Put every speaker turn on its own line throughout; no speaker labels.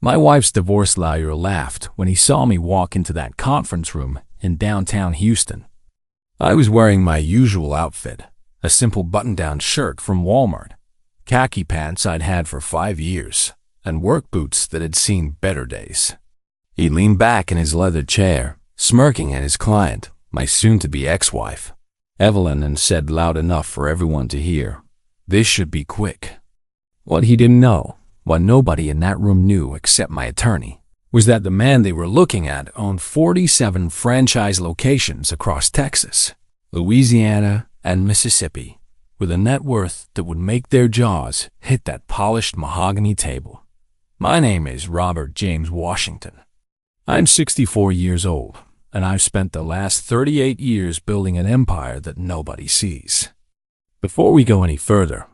My wife's divorce lawyer laughed when he saw me walk into that conference room in downtown Houston. I was wearing my usual outfit, a simple button-down shirt from Walmart, khaki pants I'd had for 5 years, and work boots that had seen better days. He leaned back in his leather chair, smirking at his client, my soon-to-be ex-wife, Evelyn, and said loud enough for everyone to hear, "This should be quick." What he didn't know, what nobody in that room knew except my attorney, was that the man they were looking at owned 47 franchise locations across Texas, Louisiana, and Mississippi, with a net worth that would make their jaws hit that polished mahogany table. My name is Robert James Washington. I'm 64 years old, and I've spent the last 38 years building an empire that nobody sees. Before we go any further,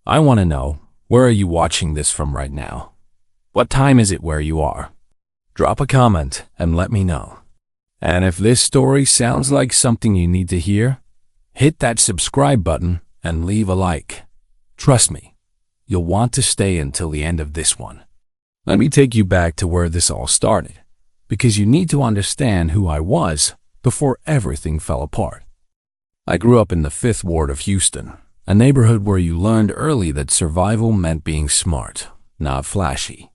I want to know, where are you watching this from right now? What time is it where you are? Drop a comment and let me know. And if this story sounds like something you need to hear, hit that subscribe button and leave a like. Trust me, you'll want to stay until the end of this one. Let me take you back to where this all started, because you need to understand who I was before everything fell apart. I grew up in the 5th Ward of Houston, a neighborhood where you learned early that survival meant being smart, not flashy.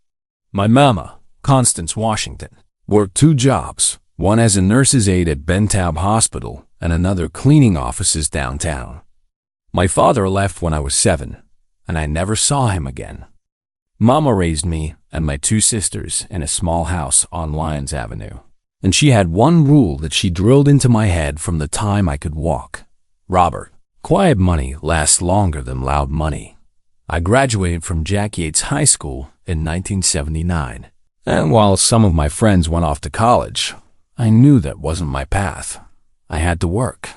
My mama, Constance Washington, worked 2 jobs, one as a nurse's aide at Bentab Hospital and another cleaning offices downtown. My father left when I was 7, and I never saw him again. Mama raised me and my 2 sisters in a small house on Lyons Avenue, and she had one rule that she drilled into my head from the time I could walk. "Robert, quiet money lasts longer than loud money." I graduated from Jack Yates High School in 1979, and while some of my friends went off to college, I knew that wasn't my path. I had to work.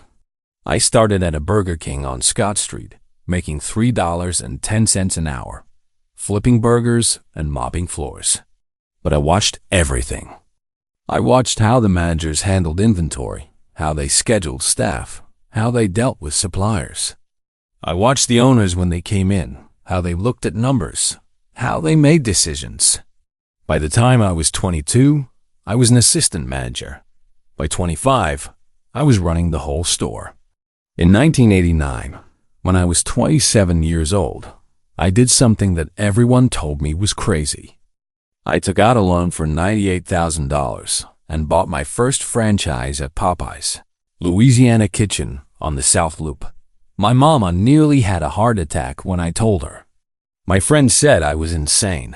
I started at a Burger King on Scott Street, making $3.10 an hour, flipping burgers and mopping floors. But I watched everything. I watched how the managers handled inventory, how they scheduled staff, how they dealt with suppliers. I watched the owners when they came in, how they looked at numbers, how they made decisions. By the time I was 22, I was an assistant manager. By 25, I was running the whole store. In 1989, when I was 27 years old, I did something that everyone told me was crazy. I took out a loan for $98,000 and bought my first franchise at Popeyes, Louisiana Kitchen on the South Loop. My mama nearly had a heart attack when I told her. My friends said I was insane.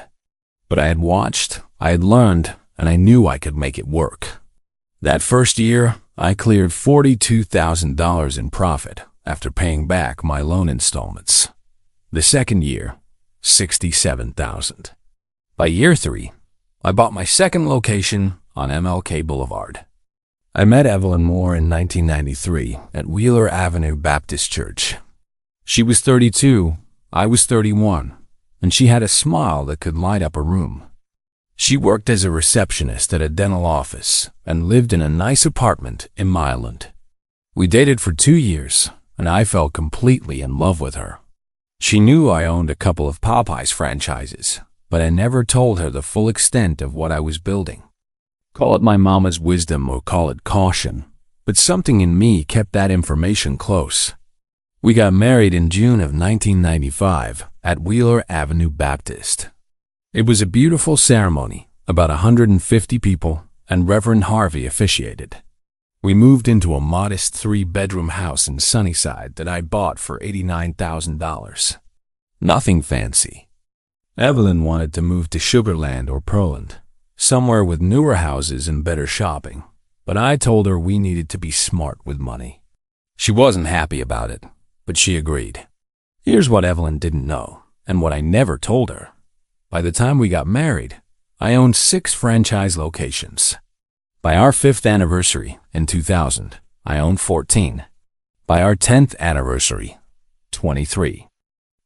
But I had watched, I had learned, and I knew I could make it work. That first year, I cleared $42,000 in profit after paying back my loan installments. The second year, $67,000. By year 3, I bought my second location on MLK Boulevard. I met Evelyn Moore in 1993 at Wheeler Avenue Baptist Church. She was 32, I was 31, and she had a smile that could light up a room. She worked as a receptionist at a dental office and lived in a nice apartment in Milan. We dated for 2 years, and I fell completely in love with her. She knew I owned a couple of Popeyes franchises, but I never told her the full extent of what I was building. Call it my mama's wisdom or call it caution, but something in me kept that information close. We got married in June of 1995 at Wheeler Avenue Baptist. It was a beautiful ceremony, about 150 people, and Reverend Harvey officiated. We moved into a modest 3-bedroom house in Sunnyside that I bought for $89,000. Nothing fancy. Evelyn wanted to move to Sugar Land or Pearland, somewhere with newer houses and better shopping, but I told her we needed to be smart with money. She wasn't happy about it, but she agreed. Here's what Evelyn didn't know, and what I never told her. By the time we got married, I owned 6 franchise locations. By our 5th anniversary in 2000, I owned 14. By our 10th anniversary, 23.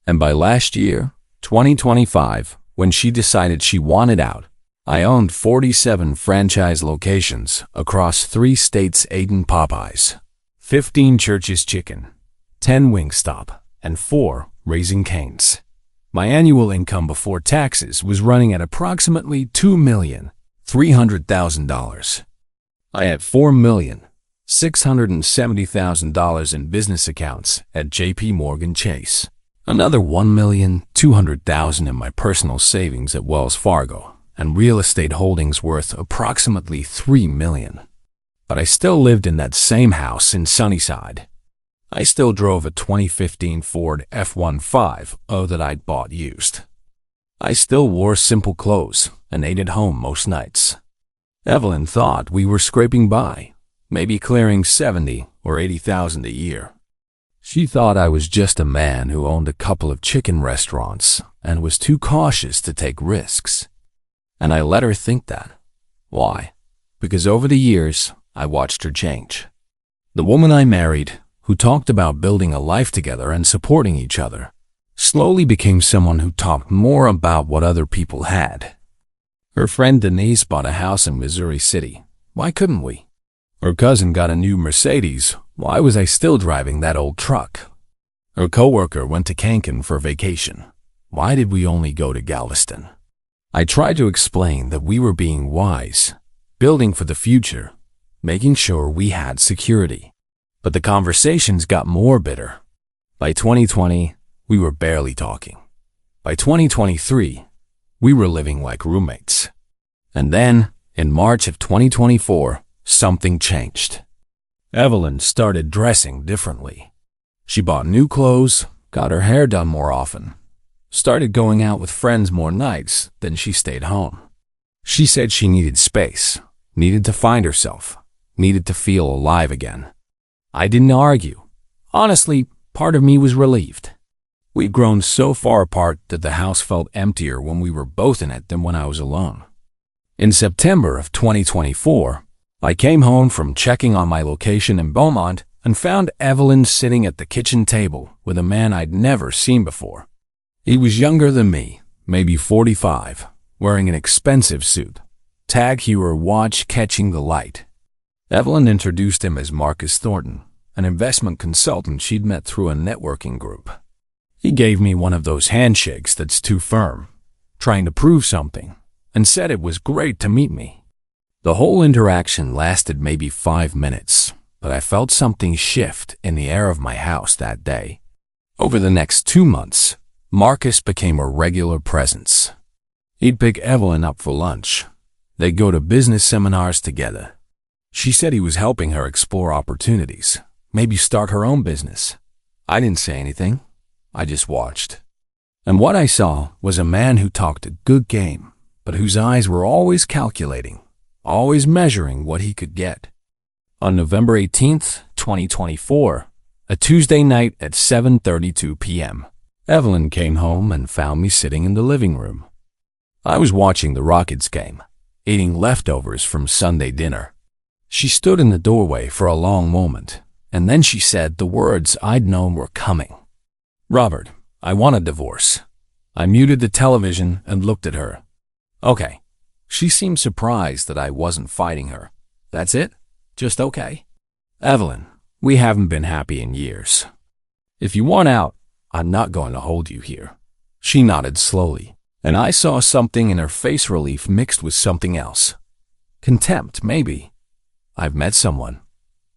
And by last year, 2025, when she decided she wanted out, I owned 47 franchise locations across 3 states: 8 Popeyes, 15 Church's Chicken, 10 Wingstop, and 4 Raising Cane's. My annual income before taxes was running at approximately $2,300,000. I had $4,670,000 in business accounts at JP Morgan Chase, another $1,200,000 in my personal savings at Wells Fargo, and real estate holdings worth approximately $3 million. But I still lived in that same house in Sunnyside. I still drove a 2015 Ford F-15 that I'd bought used. I still wore simple clothes and ate at home most nights. Evelyn thought we were scraping by, maybe clearing $70,000 or $80,000 a year. She thought I was just a man who owned a couple of chicken restaurants and was too cautious to take risks. And I let her think that. Why? Because over the years, I watched her change. The woman I married, who talked about building a life together and supporting each other, slowly became someone who talked more about what other people had. Her friend Denise bought a house in Missouri City. Why couldn't we? Her cousin got a new Mercedes. Why was I still driving that old truck? Her coworker went to Cancun for vacation. Why did we only go to Galveston? I tried to explain that we were being wise, building for the future, making sure we had security. But the conversations got more bitter. By 2020, we were barely talking. By 2023, we were living like roommates. And then, in March of 2024, something changed. Evelyn started dressing differently. She bought new clothes, got her hair done more often, started going out with friends more nights than she stayed home. She said she needed space, needed to find herself, needed to feel alive again. I didn't argue. Honestly, part of me was relieved. We'd grown so far apart that the house felt emptier when we were both in it than when I was alone. In September of 2024, I came home from checking on my location in Beaumont and found Evelyn sitting at the kitchen table with a man I'd never seen before. He was younger than me, maybe 45, wearing an expensive suit, Tag Heuer watch catching the light. Evelyn introduced him as Marcus Thornton, an investment consultant she'd met through a networking group. He gave me one of those handshakes that's too firm, trying to prove something, and said it was great to meet me. The whole interaction lasted maybe 5 minutes, but I felt something shift in the air of my house that day. Over the next 2 months, Marcus became a regular presence. He'd pick Evelyn up for lunch. They'd go to business seminars together. She said he was helping her explore opportunities, maybe start her own business. I didn't say anything. I just watched. And what I saw was a man who talked a good game, but whose eyes were always calculating, always measuring what he could get. On November 18th, 2024, a Tuesday night at 7:32 p.m., Evelyn came home and found me sitting in the living room. I was watching the Rockets game, eating leftovers from Sunday dinner. She stood in the doorway for a long moment, and then she said the words I'd known were coming. "Robert, I want a divorce." I muted the television and looked at her. "Okay." She seemed surprised that I wasn't fighting her. "That's it? Just okay?" "Evelyn, we haven't been happy in years. If you want out, I'm not going to hold you here." She nodded slowly, and I saw something in her face, relief mixed with something else. Contempt, maybe. "I've met someone,"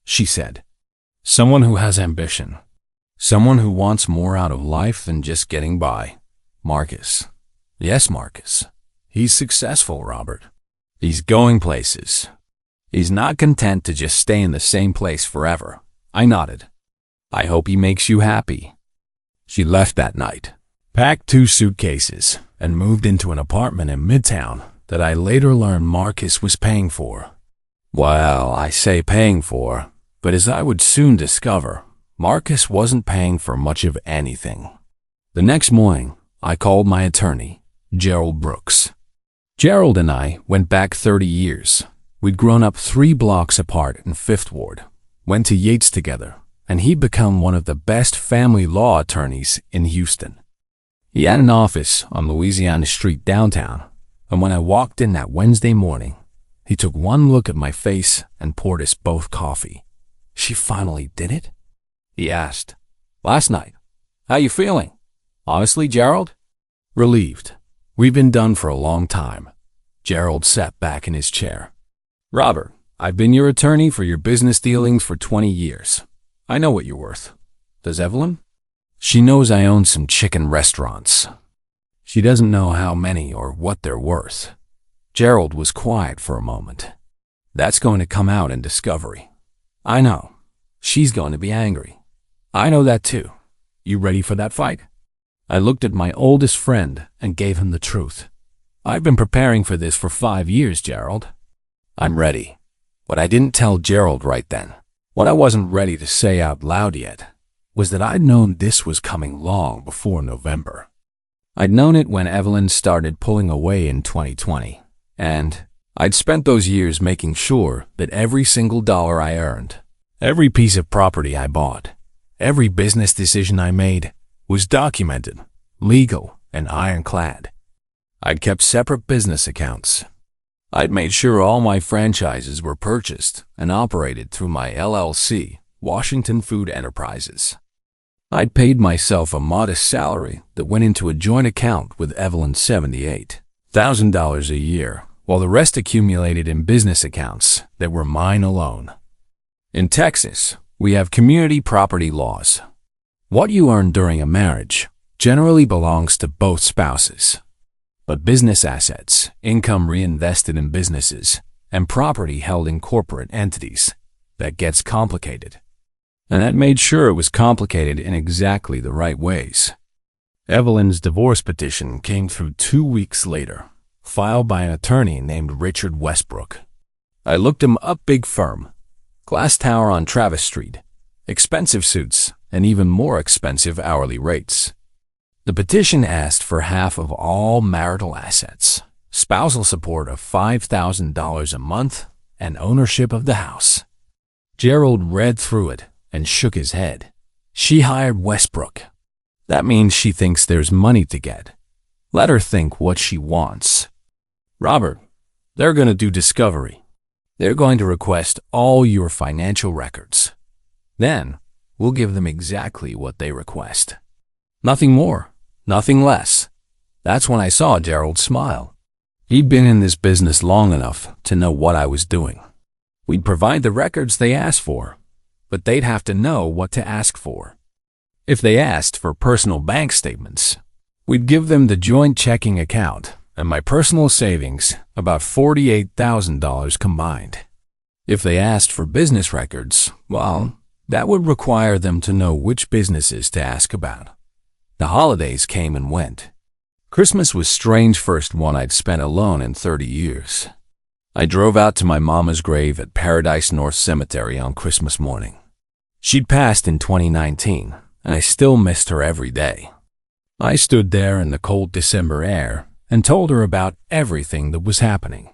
she said. "Someone who has ambition. Someone who wants more out of life than just getting by. Marcus." "Yes, Marcus. He's successful, Robert. He's going places. He's not content to just stay in the same place forever." I nodded. "I hope he makes you happy." She left that night, packed 2 suitcases, and moved into an apartment in Midtown that I later learned Marcus was paying for. Well, I say paying for, but as I would soon discover, Marcus wasn't paying for much of anything. The next morning, I called my attorney, Gerald Brooks. Gerald and I went back 30 years. We'd grown up 3 blocks apart in Fifth Ward, went to Yates together, and he'd become one of the best family law attorneys in Houston. He had an office on Louisiana Street downtown, and when I walked in that Wednesday morning, he took one look at my face and poured us both coffee. "She finally did it?" he asked. "Last night. How you feeling?" "Honestly, Gerald, Relieved. We've been done for a long time. Gerald sat back in his chair. Robert, I've been your attorney for your business dealings for 20 years. I know what you're worth. Does Evelyn? She knows I own some chicken restaurants. She doesn't know how many or what they're worth. Gerald was quiet for a moment. That's going to come out in discovery. I know. She's going to be angry. I know that too. You ready for that fight? I looked at my oldest friend and gave him the truth. I've been preparing for this for 5 years, Gerald. I'm ready. What I didn't tell Gerald right then, what I wasn't ready to say out loud yet, was that I'd known this was coming long before November. I'd known it when Evelyn started pulling away in 2020, and I'd spent those years making sure that every single dollar I earned, every piece of property I bought, every business decision I made was documented, legal, and ironclad. I'd kept separate business accounts. I'd made sure all my franchises were purchased and operated through my LLC, Washington Food Enterprises. I'd paid myself a modest salary that went into a joint account with Evelyn's $78,000 a year, while the rest accumulated in business accounts that were mine alone. In Texas, we have community property laws. What you earn during a marriage generally belongs to both spouses. But business assets, income reinvested in businesses, and property held in corporate entities, that gets complicated. And that made sure it was complicated in exactly the right ways. Evelyn's divorce petition came through 2 weeks later, filed by an attorney named Richard Westbrook. I looked him up, big firm, glass tower on Travis Street, expensive suits, and even more expensive hourly rates. The petition asked for half of all marital assets, spousal support of $5,000 a month, and ownership of the house. Gerald read through it and shook his head. She hired Westbrook. That means she thinks there's money to get. Let her think what she wants. Robert, they're going to do discovery. They're going to request all your financial records. Then, we'll give them exactly what they request. Nothing more. Nothing less. That's when I saw Gerald smile. He'd been in this business long enough to know what I was doing. We'd provide the records they asked for, but they'd have to know what to ask for. If they asked for personal bank statements, we'd give them the joint checking account and my personal savings, about $48,000 combined. If they asked for business records, well, that would require them to know which businesses to ask about. The holidays came and went. Christmas was strange first one I'd spent alone in 30 years. I drove out to my mama's grave at Paradise North Cemetery on Christmas morning. She'd passed in 2019, and I still missed her every day. I stood there in the cold December air and told her about everything that was happening.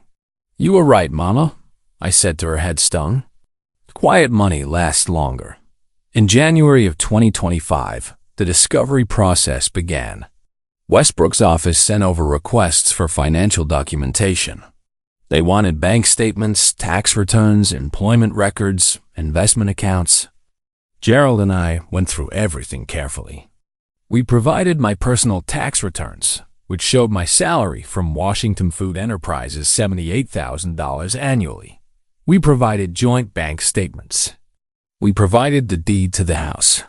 You were right, Mama, I said to her headstone. Quiet money lasts longer. In January of 2025, the discovery process began. Westbrook's office sent over requests for financial documentation. They wanted bank statements, tax returns, employment records, investment accounts. Gerald and I went through everything carefully. We provided my personal tax returns, which showed my salary from Washington Food Enterprises $78,000 annually. We provided joint bank statements. We provided the deed to the house.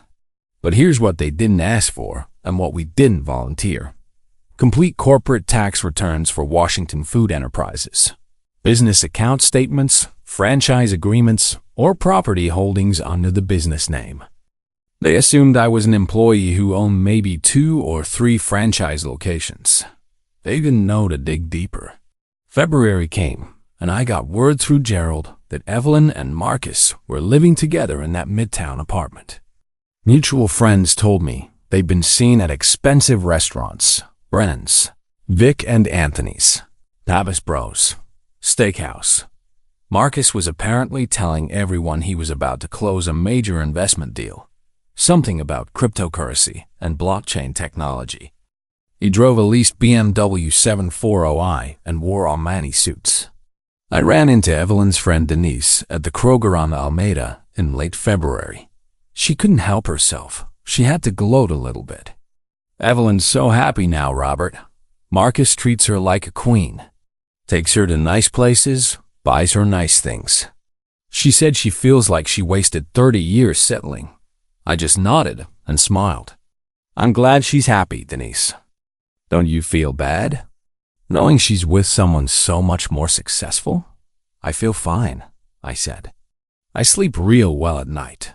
But here's what they didn't ask for and what we didn't volunteer. Complete corporate tax returns for Washington Food Enterprises, business account statements, franchise agreements, or property holdings under the business name. They assumed I was an employee who owned maybe 2 or 3 franchise locations. They didn't know to dig deeper. February came, and I got word through Gerald that Evelyn and Marcus were living together in that Midtown apartment. Mutual friends told me they'd been seen at expensive restaurants, Brennan's, Vic and Anthony's, Tavis Bros, Steakhouse. Marcus was apparently telling everyone he was about to close a major investment deal, something about cryptocurrency and blockchain technology. He drove a leased BMW 740i and wore Armani suits. I ran into Evelyn's friend Denise at the Kroger on Alameda in late February. She couldn't help herself. She had to gloat a little bit. Evelyn's so happy now, Robert. Marcus treats her like a queen. Takes her to nice places, buys her nice things. She said she feels like she wasted 30 years settling. I just nodded and smiled. I'm glad she's happy, Denise. Don't you feel bad? Knowing she's with someone so much more successful? I feel fine, I said. I sleep real well at night.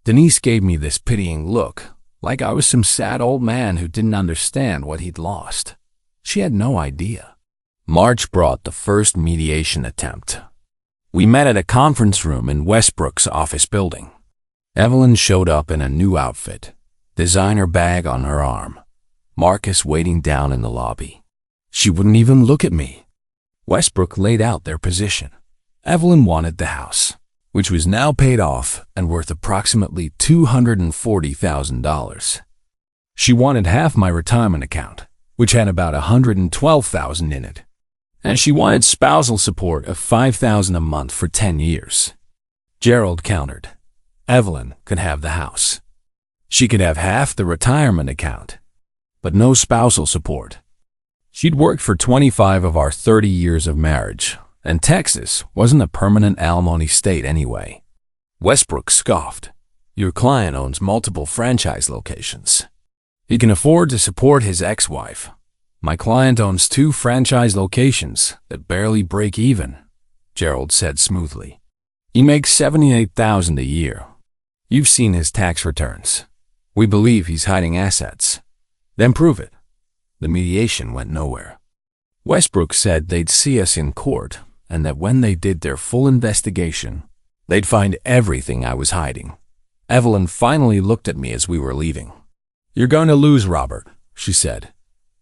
Denise gave me this pitying look, like I was some sad old man who didn't understand what he'd lost. She had no idea. March brought the first mediation attempt. We met at a conference room in Westbrook's office building. Evelyn showed up in a new outfit, designer bag on her arm. Marcus waiting down in the lobby. She wouldn't even look at me. Westbrook laid out their position. Evelyn wanted the house, which was now paid off and worth approximately $240,000. She wanted half my retirement account, which had about $112,000 in it. And she wanted spousal support of $5,000 a month for 10 years. Gerald countered. Evelyn could have the house. She could have half the retirement account, but no spousal support. She'd worked for 25 of our 30 years of marriage, and Texas wasn't a permanent alimony state anyway. Westbrook scoffed. Your client owns multiple franchise locations. He can afford to support his ex-wife. My client owns 2 franchise locations that barely break even, Gerald said smoothly. He makes $78,000 a year. You've seen his tax returns. We believe he's hiding assets. Then prove it. The mediation went nowhere. Westbrook said they'd see us in court and that when they did their full investigation, they'd find everything I was hiding. Evelyn finally looked at me as we were leaving. You're going to lose, Robert, she said.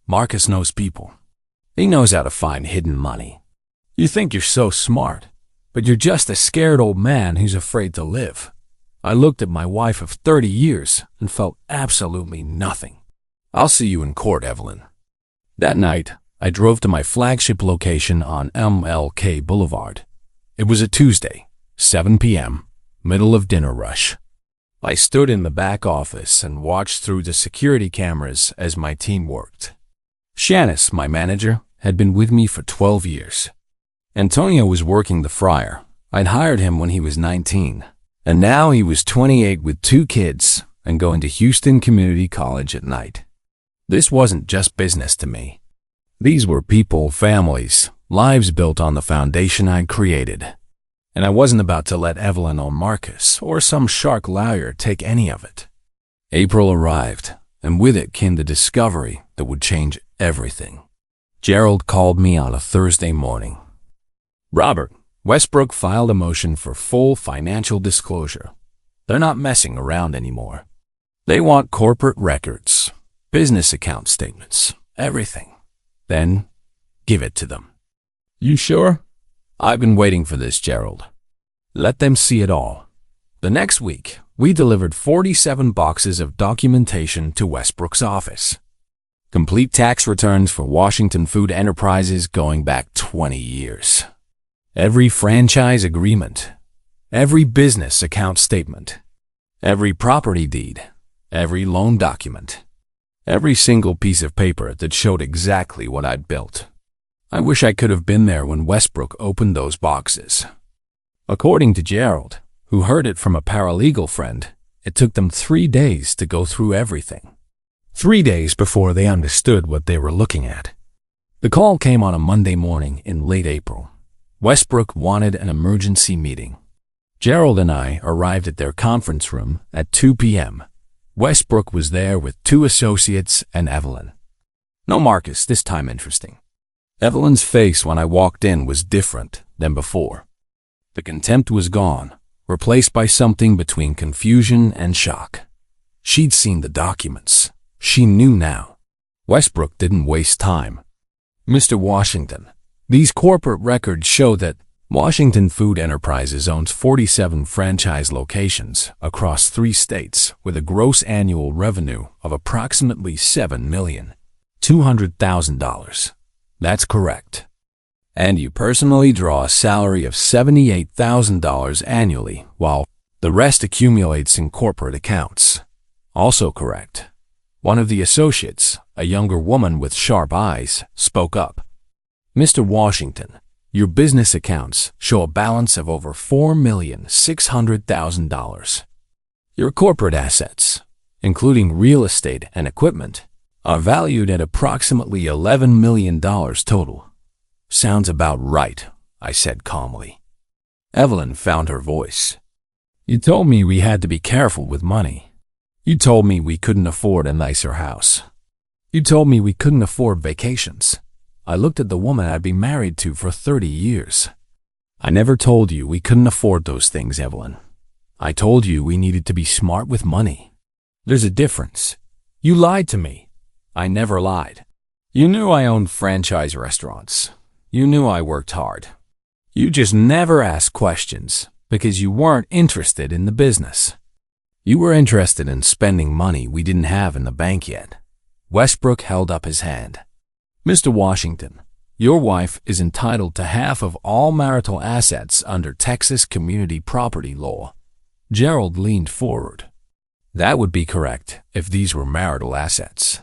Marcus knows people. He knows how to find hidden money. You think you're so smart, but you're just a scared old man who's afraid to live. I looked at my wife of 30 years and felt absolutely nothing. I'll see you in court, Evelyn. That night, I drove to my flagship location on MLK Boulevard. It was a Tuesday, 7 p.m., middle of dinner rush. I stood in the back office and watched through the security cameras as my team worked. Shanice, my manager, had been with me for 12 years. Antonio was working the fryer. I'd hired him when he was 19, and now he was 28 with 2 kids and going to Houston Community College at night. This wasn't just business to me. These were people, families, lives built on the foundation I'd created. And I wasn't about to let Evelyn or Marcus or some shark lawyer take any of it. April arrived, and with it came the discovery that would change everything. Gerald called me on a Thursday morning. Robert, Westbrook filed a motion for full financial disclosure. They're not messing around anymore. They want corporate records, business account statements, everything. Then, give it to them. You sure? I've been waiting for this, Gerald. Let them see it all. The next week, we delivered 47 boxes of documentation to Westbrook's office. Complete tax returns for Washington Food Enterprises going back 20 years. Every franchise agreement, every business account statement, every property deed, every loan document, every single piece of paper that showed exactly what I'd built. I wish I could have been there when Westbrook opened those boxes. According to Gerald, who heard it from a paralegal friend, it took them 3 days to go through everything. 3 days before they understood what they were looking at. The call came on a Monday morning in late April. Westbrook wanted an emergency meeting. Gerald and I arrived at their conference room at 2 p.m. Westbrook was there with 2 associates and Evelyn. No Marcus, this time interesting. Evelyn's face when I walked in was different than before. The contempt was gone, replaced by something between confusion and shock. She'd seen the documents. She knew now. Westbrook didn't waste time. Mr. Washington, these corporate records show that Washington Food Enterprises owns 47 franchise locations across 3 states with a gross annual revenue of approximately $7,200,000. That's correct. And you personally draw a salary of $78,000 annually, while the rest accumulates in corporate accounts. Also correct. One of the associates, a younger woman with sharp eyes, spoke up. "Mr. Washington, your business accounts show a balance of over $4,600,000. Your corporate assets, including real estate and equipment, are valued at approximately $11 million total." "Sounds about right," I said calmly. Evelyn found her voice. "You told me we had to be careful with money. You told me we couldn't afford a nicer house. You told me we couldn't afford vacations. I looked at the woman I'd been married to for 30 years. I never told you we couldn't afford those things, Evelyn. I told you we needed to be smart with money. There's a difference. You lied to me. I never lied. You knew I owned franchise restaurants. You knew I worked hard. You just never asked questions because you weren't interested in the business. You were interested in spending money we didn't have in the bank yet." Westbrook held up his hand. "Mr. Washington, your wife is entitled to half of all marital assets under Texas community property law." Gerald leaned forward. "That would be correct if these were marital assets.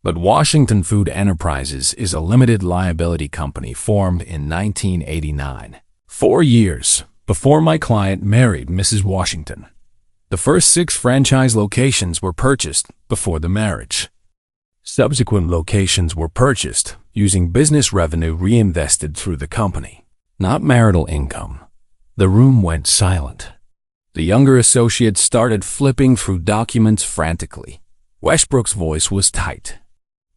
But Washington Food Enterprises is a limited liability company formed in 1989, 4 years before my client married Mrs. Washington. The first 6 franchise locations were purchased before the marriage. Subsequent locations were purchased using business revenue reinvested through the company, not marital income." The room went silent. The younger associate started flipping through documents frantically. Westbrook's voice was tight.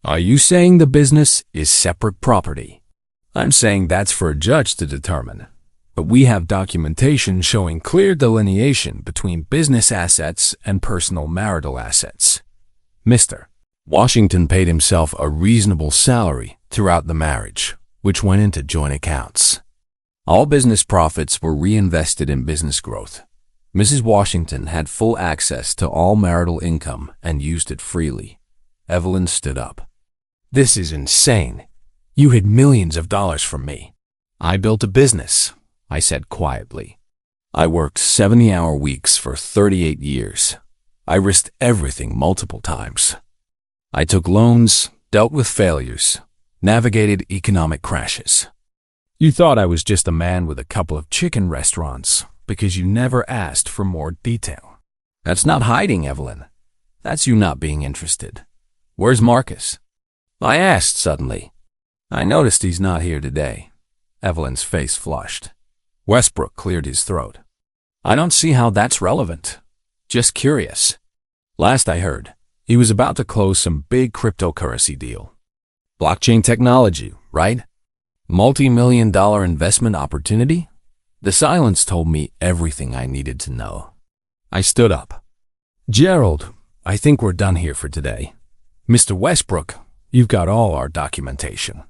"Are you saying the business is separate property?" "I'm saying that's for a judge to determine. But we have documentation showing clear delineation between business assets and personal marital assets. Mr. Washington paid himself a reasonable salary throughout the marriage, which went into joint accounts. All business profits were reinvested in business growth. Mrs. Washington had full access to all marital income and used it freely." Evelyn stood up. "This is insane. You hid millions of dollars from me." "I built a business," I said quietly. "I worked 70-hour weeks for 38 years. I risked everything multiple times. I took loans, dealt with failures, navigated economic crashes. You thought I was just a man with a couple of chicken restaurants because you never asked for more detail. That's not hiding, Evelyn. That's you not being interested. Where's Marcus?" I asked suddenly. "I noticed he's not here today." Evelyn's face flushed. Westbrook cleared his throat. "I don't see how that's relevant. Just curious. Last I heard, he was about to close some big cryptocurrency deal. Blockchain technology, right? Multi-million-dollar investment opportunity?" The silence told me everything I needed to know. I stood up. "Gerald, I think we're done here for today. Mr. Westbrook, you've got all our documentation.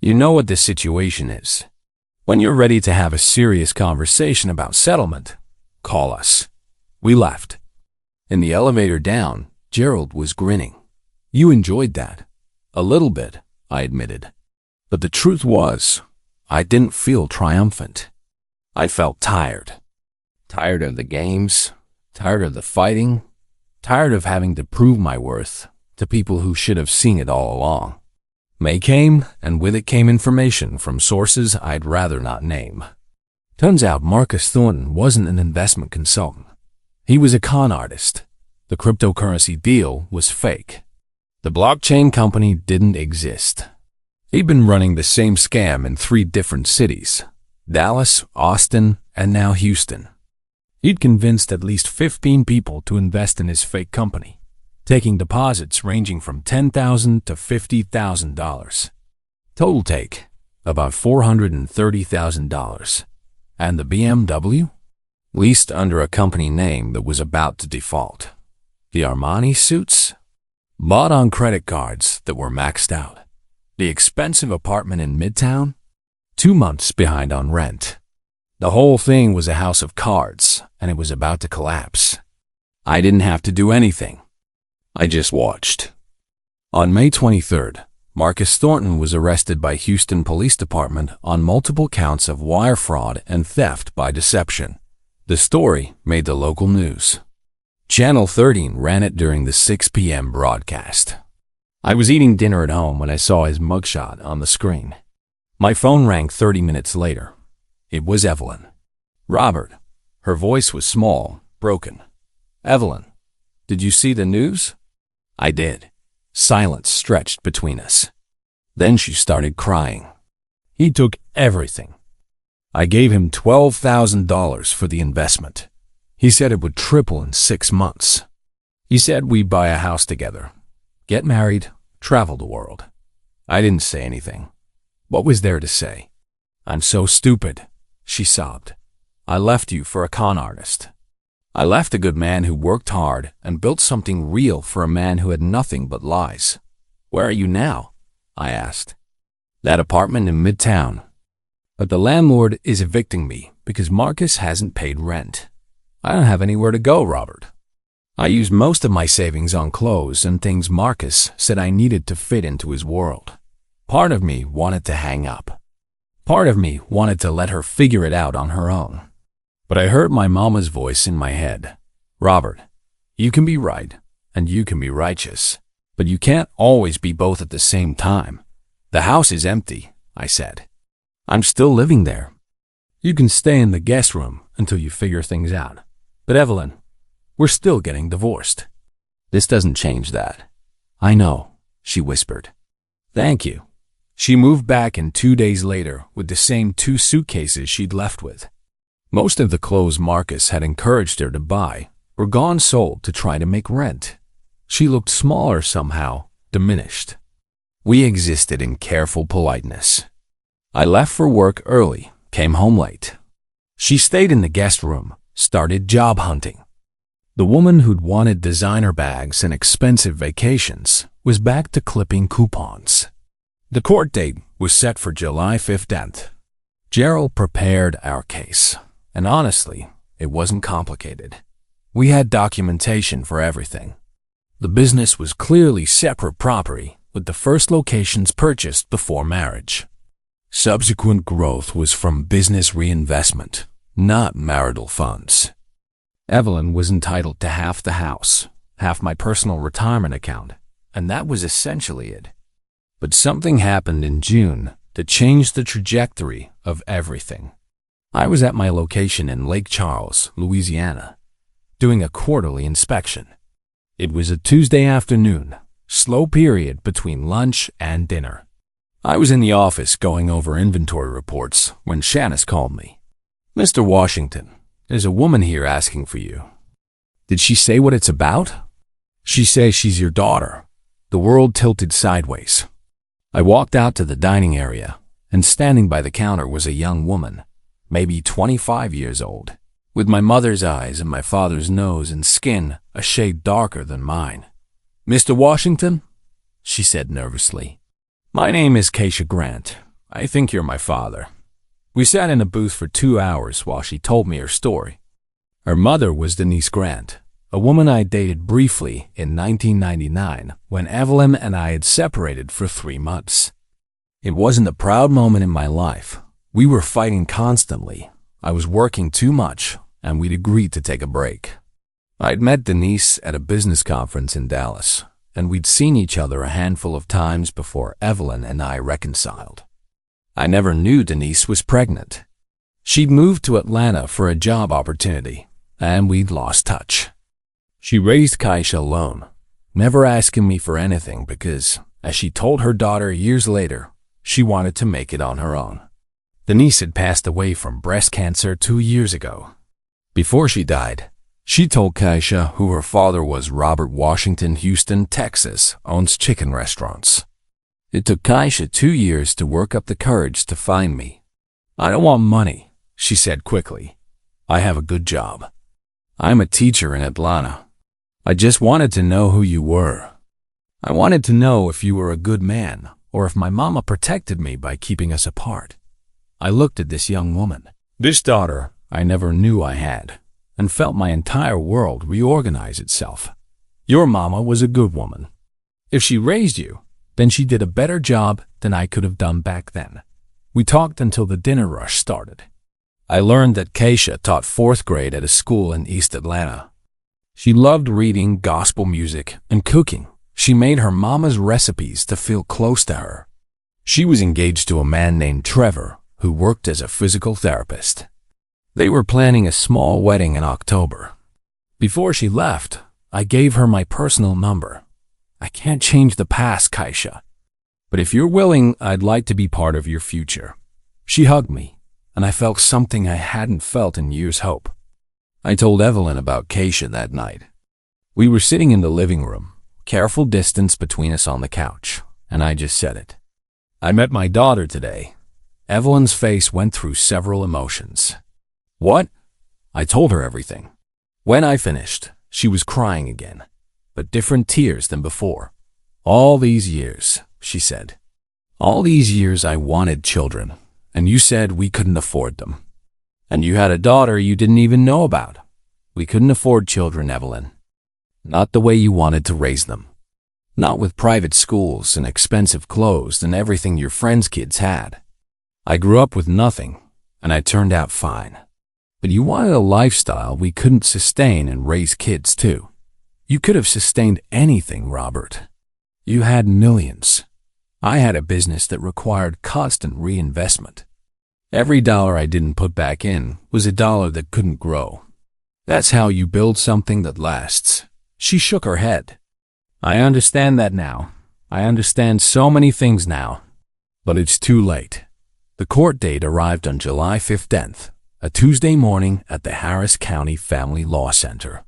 You know what this situation is. When you're ready to have a serious conversation about settlement, call us." We left. In the elevator down, Gerald was grinning. "You enjoyed that." "A little bit," I admitted. But the truth was, I didn't feel triumphant. I felt tired. Tired of the games, tired of the fighting, tired of having to prove my worth to people who should have seen it all along. May came, and with it came information from sources I'd rather not name. Turns out Marcus Thornton wasn't an investment consultant. He was a con artist. The cryptocurrency deal was fake. The blockchain company didn't exist. He'd been running the same scam in 3 different cities: Dallas, Austin, and now Houston. He'd convinced at least 15 people to invest in his fake company, taking deposits ranging from $10,000 to $50,000. Total take, about $430,000. And the BMW? Leased under a company name that was about to default. The Armani suits? Bought on credit cards that were maxed out. The expensive apartment in Midtown? 2 months behind on rent. The whole thing was a house of cards, and it was about to collapse. I didn't have to do anything. I just watched. On May 23rd, Marcus Thornton was arrested by Houston Police Department on multiple counts of wire fraud and theft by deception. The story made the local news. Channel 13 ran it during the 6 p.m. broadcast. I was eating dinner at home when I saw his mugshot on the screen. My phone rang 30 minutes later. It was Evelyn. "Robert." Her voice was small, broken. "Evelyn, did you see the news?" I did. Silence stretched between us. Then she started crying. "He took everything. I gave him $12,000 for the investment. He said it would triple in 6 months. He said we'd buy a house together, get married, travel the world." I didn't say anything. What was there to say? "I'm so stupid," she sobbed. "I left you for a con artist. I left a good man who worked hard and built something real for a man who had nothing but lies." "Where are you now?" I asked. "That apartment in Midtown. But the landlord is evicting me because Marcus hasn't paid rent. I don't have anywhere to go, Robert. I used most of my savings on clothes and things Marcus said I needed to fit into his world. Part of me wanted to hang up. Part of me wanted to let her figure it out on her own. But I heard my mama's voice in my head. "Robert, you can be right and you can be righteous, but you can't always be both at the same time. The house is empty," I said. "I'm still living there. You can stay in the guest room until you figure things out. But Evelyn, we're still getting divorced." "This doesn't change that." "I know," she whispered. "Thank you." She moved back in 2 days later with the same 2 suitcases she'd left with. Most of the clothes Marcus had encouraged her to buy were gone sold to try to make rent. She looked smaller somehow, diminished. We existed in careful politeness. I left for work early, came home late. She stayed in the guest room, started job hunting. The woman who'd wanted designer bags and expensive vacations was back to clipping coupons. The court date was set for July 15th. Gerald prepared our case, and honestly, it wasn't complicated. We had documentation for everything. The business was clearly separate property, with the first locations purchased before marriage. Subsequent growth was from business reinvestment, not marital funds. Evelyn was entitled to half the house, half my personal retirement account, and that was essentially it. But something happened in June that changed the trajectory of everything. I was at my location in Lake Charles, Louisiana, doing a quarterly inspection. It was a Tuesday afternoon, slow period between lunch and dinner. I was in the office going over inventory reports when Shanice called me. "Mr. Washington, there's a woman here asking for you." "Did she say what it's about?" "She says she's your daughter." The world tilted sideways. I walked out to the dining area, and standing by the counter was a young woman, maybe 25 years old, with my mother's eyes and my father's nose and skin a shade darker than mine. "Mr. Washington?" she said nervously. "My name is Keisha Grant. I think you're my father." We sat in a booth for 2 hours while she told me her story. Her mother was Denise Grant, a woman I dated briefly in 1999 when Evelyn and I had separated for 3 months. It wasn't a proud moment in my life. We were fighting constantly. I was working too much, and we'd agreed to take a break. I'd met Denise at a business conference in Dallas, and we'd seen each other a handful of times before Evelyn and I reconciled. I never knew Denise was pregnant. She'd moved to Atlanta for a job opportunity, and we'd lost touch. She raised Keisha alone, never asking me for anything because, as she told her daughter years later, she wanted to make it on her own. Denise had passed away from breast cancer 2 years ago. Before she died, she told Keisha who her father was. Robert Washington, Houston, Texas, owns chicken restaurants. It took Keisha 2 years to work up the courage to find me. "I don't want money," she said quickly. "I have a good job. I'm a teacher in Atlanta. I just wanted to know who you were. I wanted to know if you were a good man or if my mama protected me by keeping us apart." I looked at this young woman, this daughter I never knew I had, and felt my entire world reorganize itself. Your mama was a good woman. If she raised you, then she did a better job than I could have done back then. We talked until the dinner rush started. I learned that Keisha taught 4th grade at a school in East Atlanta. She loved reading gospel music and cooking. She made her mama's recipes to feel close to her. She was engaged to a man named Trevor, who worked as a physical therapist. They were planning a small wedding in October. Before she left, I gave her my personal number. I can't change the past, Kaisha. But if you're willing, I'd like to be part of your future. She hugged me, and I felt something I hadn't felt in years. Hope. I told Evelyn about Kaisha that night. We were sitting in the living room, careful distance between us on the couch, and I just said it. I met my daughter today. Evelyn's face went through several emotions. What? I told her everything. When I finished, she was crying again, but different tears than before. All these years, she said. All these years I wanted children, and you said we couldn't afford them. And you had a daughter you didn't even know about. We couldn't afford children, Evelyn. Not the way you wanted to raise them. Not with private schools and expensive clothes and everything your friends' kids had. I grew up with nothing, and I turned out fine. But you wanted a lifestyle we couldn't sustain and raise kids too. You could have sustained anything, Robert. You had millions. I had a business that required constant reinvestment. Every dollar I didn't put back in was a dollar that couldn't grow. That's how you build something that lasts. She shook her head. I understand that now. I understand so many things now. But it's too late. The court date arrived on July 15th, a Tuesday morning at the Harris County Family Law Center.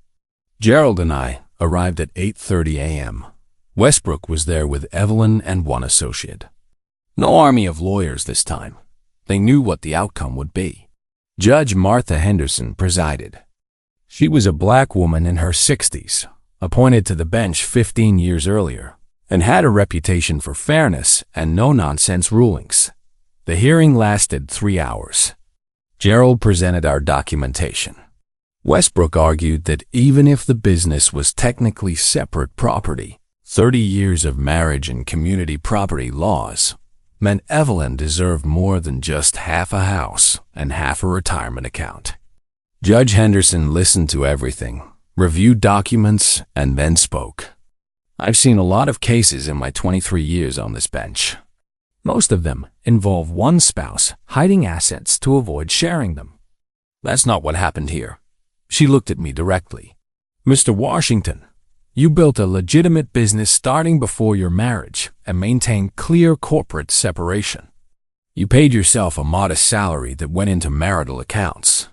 Gerald and I arrived at 8:30 a.m. Westbrook was there with Evelyn and one associate. No army of lawyers this time. They knew what the outcome would be. Judge Martha Henderson presided. She was a black woman in her 60s, appointed to the bench 15 years earlier, and had a reputation for fairness and no-nonsense rulings. The hearing lasted 3 hours. Gerald presented our documentation. Westbrook argued that even if the business was technically separate property, 30 years of marriage and community property laws meant Evelyn deserved more than just half a house and half a retirement account. Judge Henderson listened to everything, reviewed documents, and then spoke. I've seen a lot of cases in my 23 years on this bench. Most of them involve one spouse hiding assets to avoid sharing them. That's not what happened here. She looked at me directly. Mr. Washington, you built a legitimate business starting before your marriage and maintained clear corporate separation. You paid yourself a modest salary that went into marital accounts.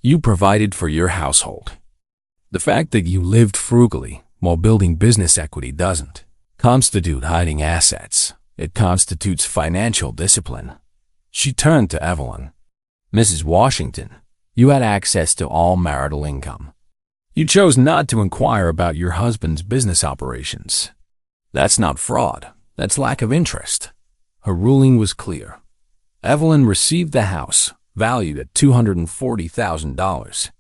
You provided for your household. The fact that you lived frugally while building business equity doesn't constitute hiding assets. It constitutes financial discipline. She turned to Evelyn. Mrs. Washington, you had access to all marital income. You chose not to inquire about your husband's business operations. That's not fraud. That's lack of interest. Her ruling was clear. Evelyn received the house, valued at $240,000.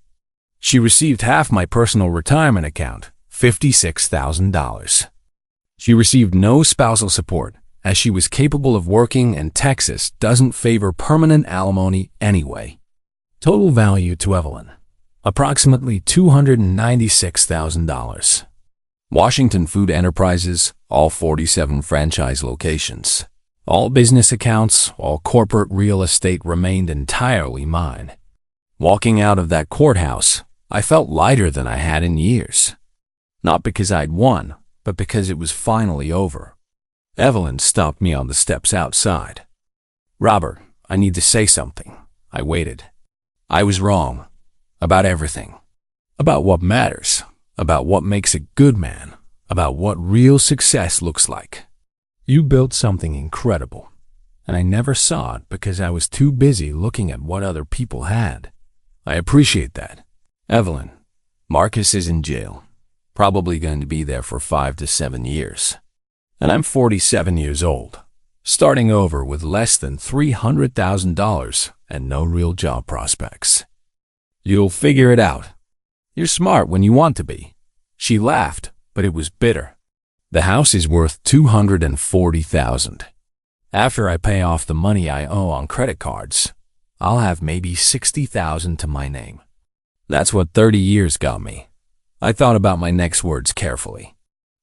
She received half my personal retirement account, $56,000. She received no spousal support, as she was capable of working and Texas doesn't favor permanent alimony anyway. Total value to Evelyn, approximately $296,000. Washington Food Enterprises, all 47 franchise locations. All business accounts, all corporate real estate remained entirely mine. Walking out of that courthouse, I felt lighter than I had in years. Not because I'd won, but because it was finally over. Evelyn stopped me on the steps outside. Robert, I need to say something. I waited. I was wrong. About everything. About what matters. About what makes a good man. About what real success looks like. You built something incredible, and I never saw it because I was too busy looking at what other people had. I appreciate that. Evelyn, Marcus is in jail. Probably going to be there for 5 to 7 years. And I'm 47 years old, starting over with less than $300,000 and no real job prospects. You'll figure it out. You're smart when you want to be. She laughed, but it was bitter. The house is worth $240,000. After I pay off the money I owe on credit cards, I'll have maybe $60,000 to my name. That's what 30 years got me. I thought about my next words carefully.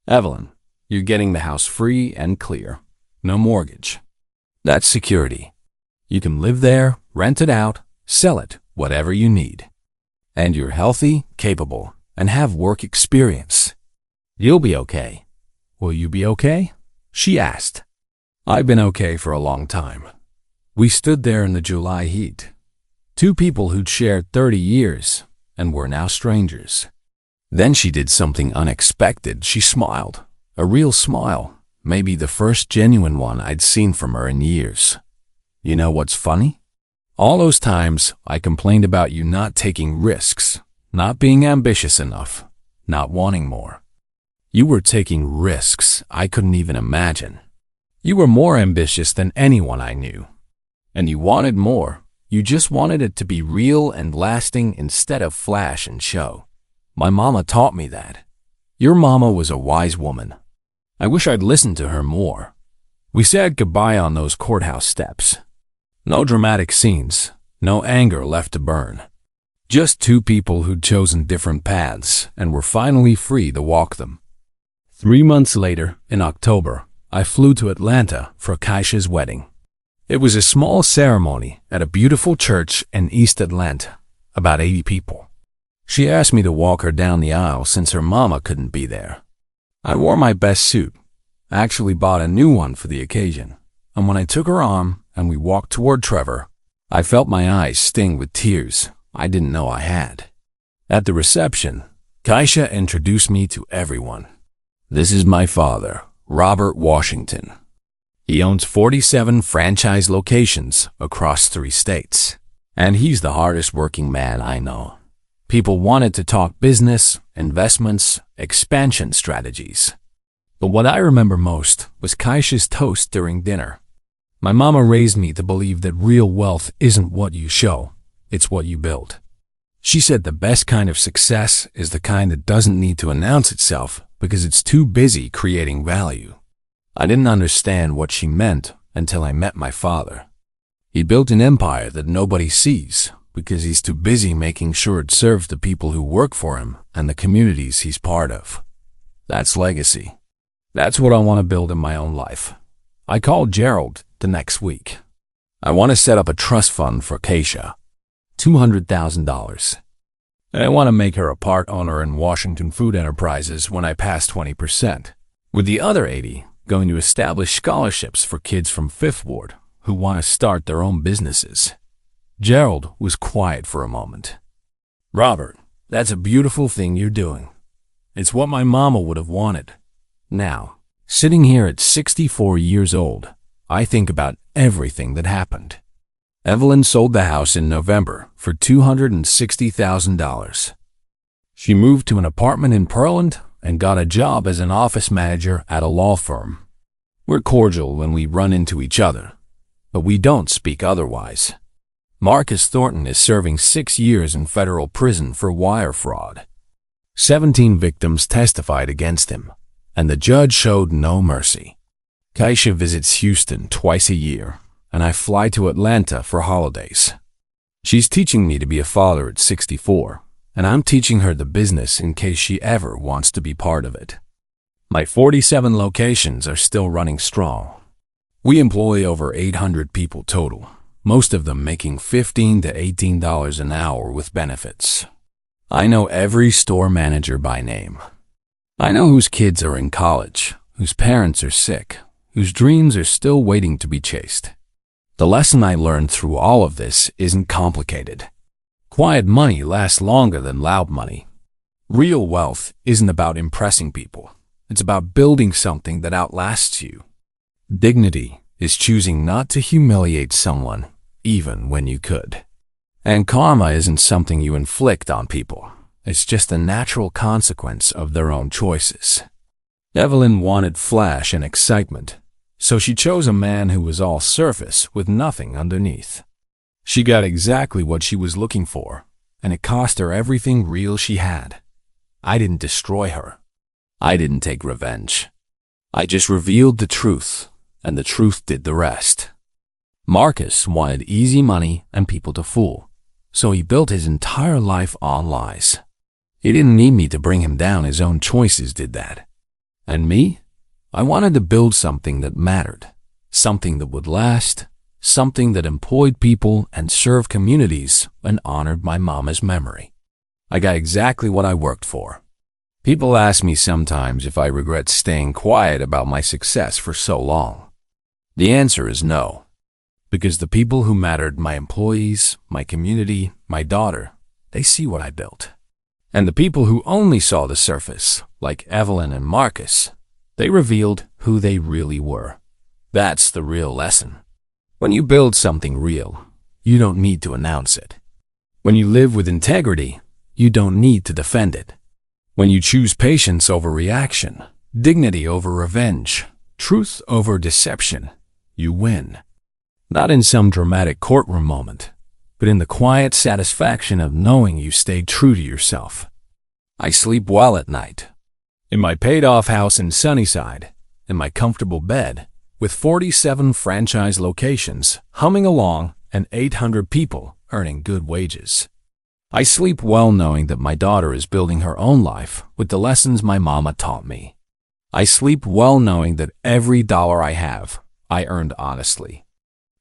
Evelyn, you're getting the house free and clear. No mortgage. That's security. You can live there, rent it out, sell it, whatever you need. And you're healthy, capable, and have work experience. You'll be okay. Will you be okay? She asked. I've been okay for a long time. We stood there in the July heat. Two people who'd shared 30 years and were now strangers. Then she did something unexpected. She smiled. A real smile. Maybe the first genuine one I'd seen from her in years. You know what's funny? All those times I complained about you not taking risks, not being ambitious enough, not wanting more. You were taking risks I couldn't even imagine. You were more ambitious than anyone I knew. And you wanted more. You just wanted it to be real and lasting instead of flash and show. My mama taught me that. Your mama was a wise woman. I wish I'd listened to her more. We said goodbye on those courthouse steps. No dramatic scenes, no anger left to burn. Just two people who'd chosen different paths and were finally free to walk them. 3 months later, in October, I flew to Atlanta for Kaisha's wedding. It was a small ceremony at a beautiful church in East Atlanta, about 80 people. She asked me to walk her down the aisle since her mama couldn't be there. I wore my best suit. I actually bought a new one for the occasion, and when I took her arm and we walked toward Trevor, I felt my eyes sting with tears I didn't know I had. At the reception, Kaisha introduced me to everyone. This is my father, Robert Washington. He owns 47 franchise locations across 3 states, and he's the hardest working man I know. People wanted to talk business, investments, expansion strategies. But what I remember most was Kaisha's toast during dinner. My mama raised me to believe that real wealth isn't what you show, it's what you build. She said the best kind of success is the kind that doesn't need to announce itself because it's too busy creating value. I didn't understand what she meant until I met my father. He built an empire that nobody sees because he's too busy making sure it serves the people who work for him and the communities he's part of. That's legacy. That's what I want to build in my own life. I called Gerald the next week. I want to set up a trust fund for Kaisha, $200,000. And I want to make her a part owner in Washington Food Enterprises when I pass 20%, with the other 80 going to establish scholarships for kids from Fifth Ward who want to start their own businesses. Gerald was quiet for a moment. Robert, that's a beautiful thing you're doing. It's what my mama would have wanted. Now, sitting here at 64 years old, I think about everything that happened. Evelyn sold the house in November for $260,000. She moved to an apartment in Pearland and got a job as an office manager at a law firm. We're cordial when we run into each other, but we don't speak otherwise. Marcus Thornton is serving 6 years in federal prison for wire fraud. 17 victims testified against him, and the judge showed no mercy. Kaisha visits Houston twice a year, and I fly to Atlanta for holidays. She's teaching me to be a father at 64, and I'm teaching her the business in case she ever wants to be part of it. My 47 locations are still running strong. We employ over 800 people total, most of them making $15 to $18 an hour with benefits. I know every store manager by name. I know whose kids are in college, whose parents are sick, whose dreams are still waiting to be chased. The lesson I learned through all of this isn't complicated. Quiet money lasts longer than loud money. Real wealth isn't about impressing people. It's about building something that outlasts you. Dignity is choosing not to humiliate someone, even when you could. And karma isn't something you inflict on people. It's just a natural consequence of their own choices. Evelyn wanted flash and excitement, so she chose a man who was all surface with nothing underneath. She got exactly what she was looking for, and it cost her everything real she had. I didn't destroy her. I didn't take revenge. I just revealed the truth, and the truth did the rest. Marcus wanted easy money and people to fool, so he built his entire life on lies. He didn't need me to bring him down. His own choices did that. And me? I wanted to build something that mattered, something that would last, something that employed people and served communities and honored my mama's memory. I got exactly what I worked for. People ask me sometimes if I regret staying quiet about my success for so long. The answer is no, because the people who mattered, my employees, my community, my daughter, they see what I built. And the people who only saw the surface, like Evelyn and Marcus, they revealed who they really were. That's the real lesson. When you build something real, you don't need to announce it. When you live with integrity, you don't need to defend it. When you choose patience over reaction, dignity over revenge, truth over deception, you win. Not in some dramatic courtroom moment, but in the quiet satisfaction of knowing you stayed true to yourself. I sleep well at night. In my paid-off house in Sunnyside, in my comfortable bed, with 47 franchise locations humming along and 800 people earning good wages. I sleep well knowing that my daughter is building her own life with the lessons my mama taught me. I sleep well knowing that every dollar I have, I earned honestly.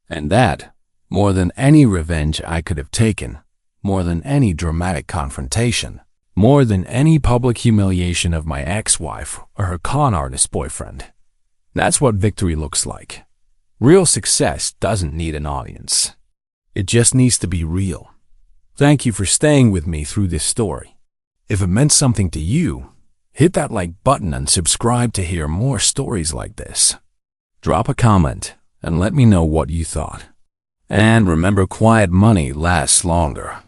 And that, more than any revenge I could have taken, more than any dramatic confrontation, more than any public humiliation of my ex-wife or her con artist boyfriend. That's what victory looks like. Real success doesn't need an audience. It just needs to be real. Thank you for staying with me through this story. If it meant something to you, hit that like button and subscribe to hear more stories like this. Drop a comment and let me know what you thought. And remember, quiet money lasts longer.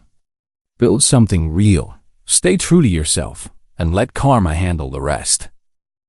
Build something real, stay true to yourself, and let karma handle the rest.